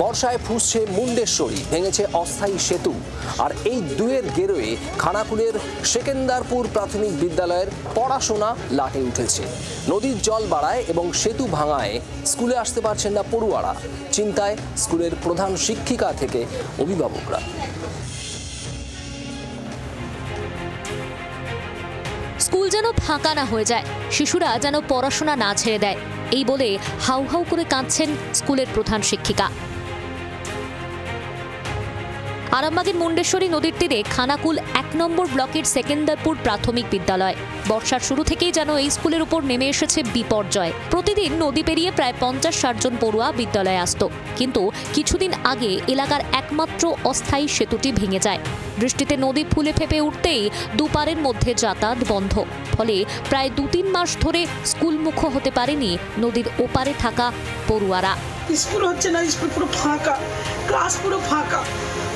বর্ষায় ফুঁসছে মুন্ডেশ্বরী, ভেঙেছে অস্থায়ী সেতু। আর এই দুয়ের গেরোয়ে খানাকুলের সেকেন্দারপুর প্রাথমিক বিদ্যালয়ের পড়াশোনা লাটে উঠেছে। নদীর জল বাড়ায় এবং সেতু ভাঙায় স্কুলে আসতে পারছেন না পড়ুয়ারা। চিন্তায় স্কুলের প্রধান শিক্ষিকা থেকে অভিভাবকরা। স্কুল যেন ফাঁকা না হয়ে যায়, শিশুরা যেন পড়াশোনা না ছেড়ে দেয়, এই বলে হাউ হাউ করে কাঁদছেন স্কুলের প্রধান শিক্ষিকা। আরামবাগের মুন্ডেশ্বরী নদীর তীরে খানাকুল ১ নম্বর ব্লকের সেকেন্দারপুর প্রাথমিক বিদ্যালয়। বর্ষার শুরু থেকেই যেন এই স্কুলের উপর নেমে এসেছে বিপর্যয়। প্রতিদিন নদী পেরিয়ে প্রায় ৫০-৬০ জন পড়ুয়া বিদ্যালয়ে আসত, কিন্তু কিছুদিন আগে এলাকার একমাত্র অস্থায়ী সেতুটি ভেঙে যায়। বৃষ্টিতে নদী ফুলে ফেপে উঠতেই দুপারের মধ্যে যাতায়াত বন্ধ। ফলে প্রায় ২-৩ মাস ধরে স্কুলমুখ হতে পারেনি নদীর ওপারে থাকা পড়ুয়ারা। স্কুল হচ্ছে না, স্কুল পুরো ফাঁকা, ক্লাস পুরো ফাঁকা।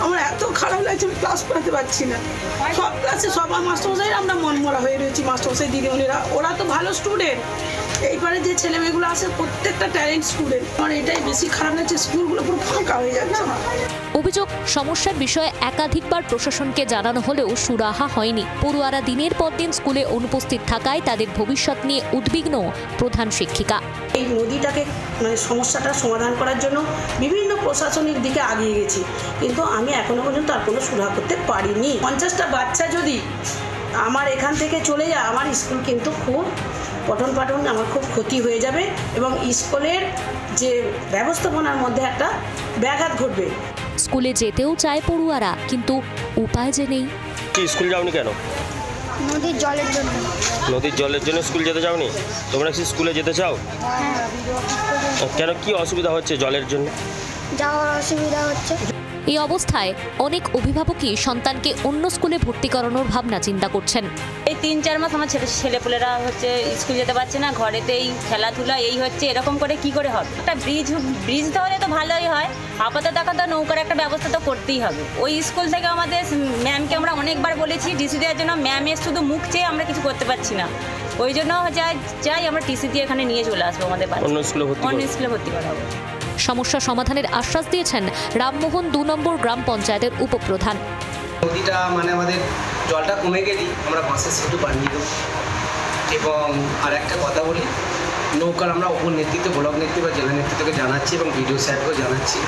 আমার এত খারাপ লাগছে, আমি ক্লাস পড়াতে পারছি না। সব ক্লাসে সব মাস্টারমশাই আমরা মনমরা হয়ে রয়েছি। মাস্টারমশাই দিদিমণিরা ওরা তো ভালো স্টুডেন্ট, এইবারে যে ছেলে মেয়েগুলো আছে প্রত্যেকটা ট্যালেন্ট স্টুডেন্ট। আমার এটাই বেশি খারাপ লাগছে, স্কুলগুলো পুরো ফাঁকা হয়ে যাচ্ছে। অভিযোগ, সমস্যার বিষয়ে একাধিকবার প্রশাসনকে জানানো হলেও সুরাহা হয়নি। পড়ুয়ারা দিনের পর দিন স্কুলে অনুপস্থিত থাকায় তাদের ভবিষ্যৎ নিয়ে উদ্বিগ্ন প্রধান শিক্ষিকা। এই নদীটাকে সমস্যাটা সমাধান করার জন্য বিভিন্ন প্রশাসনিক দিকে আগিয়ে গেছি, কিন্তু আমি এখনো পর্যন্ত আর কোনো সুরাহা করতে পারিনি। ৫০টা বাচ্চা যদি আমার এখান থেকে চলে যায়, আমার স্কুল কিন্তু খুব পঠন পাঠন আমার খুব ক্ষতি হয়ে যাবে এবং স্কুলের যে ব্যবস্থাপনার মধ্যে একটা ব্যাঘাত ঘটবে। স্কুলে যেতেও চায় পড়ুয়ারা, কিন্তু উপায় যে নেই। স্কুল যাওনি কেন? নদীর জলের জন্য। নদীর জলের জন্য স্কুল যেতে চাওনি? তোমরা কি স্কুলে যেতে চাও? কেন, কি অসুবিধা হচ্ছে জলের জন্য? যাওয়ার অসুবিধা হচ্ছে। এই অবস্থায় অনেক অভিভাবকই সন্তানকে অন্য স্কুলে ভর্তি করানোর ভাবনা চিন্তা করছেন। এই ৩-৪ মাস আমার ছেলেপুলেরা হচ্ছে স্কুল যেতে পারছে না, ঘরেতেই খেলাধুলা এই হচ্ছে, এরকম করে কি করে হবে? একটা ব্রিজ তাহলে তো ভালোই হয়। আপাতত এখন তো নৌকার একটা ব্যবস্থা তো করতেই হবে। ওই স্কুল থেকে আমাদের ম্যামকে আমরা অনেকবার বলেছি টিসি দেওয়ার জন্য, ম্যামের শুধু মুখ চেয়ে আমরা কিছু করতে পারছি না। ওই জন্য চাই আমরা টিসি দিয়ে এখানে নিয়ে চলে আসবো, আমাদের অন্য স্কুলে ভর্তি করাবো। সমস্যা সমাধানের আশ্বাস দিয়েছেন রামমোহন ২ নম্বর গ্রাম পঞ্চায়েতের উপপ্রধান। নদীটা আমাদের জলটা কমে গেলেই আমরা বাঁশের সেতু বানিয়ে দেবো। এবং আর একটা কথা বলি, নৌকার আমরা উপর নেতৃত্ব, ব্লক নেতৃত্ব বা জেলা নেতৃত্বকে জানাচ্ছি এবং বিডিও সাহেবকেও জানাচ্ছি।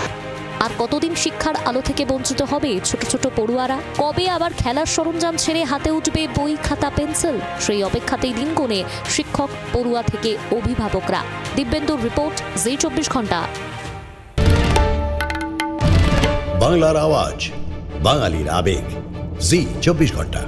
আর কতদিন শিক্ষার আলো থেকে বঞ্চিত হবে ছোট ছোট পড়ুয়ারা? কবে আবার খেলার সরঞ্জাম ছেড়ে হাতে উঠবে বই, খাতা, পেন্সিল? সেই অপেক্ষাতেই দিন গুনে শিক্ষক, পড়ুয়া থেকে অভিভাবকরা। দিব্যেন্দুর রিপোর্ট, জি ২৪ ঘন্টা। বাংলার আওয়াজ, বাঙালির আবেগ, জি ২৪ ঘন্টা।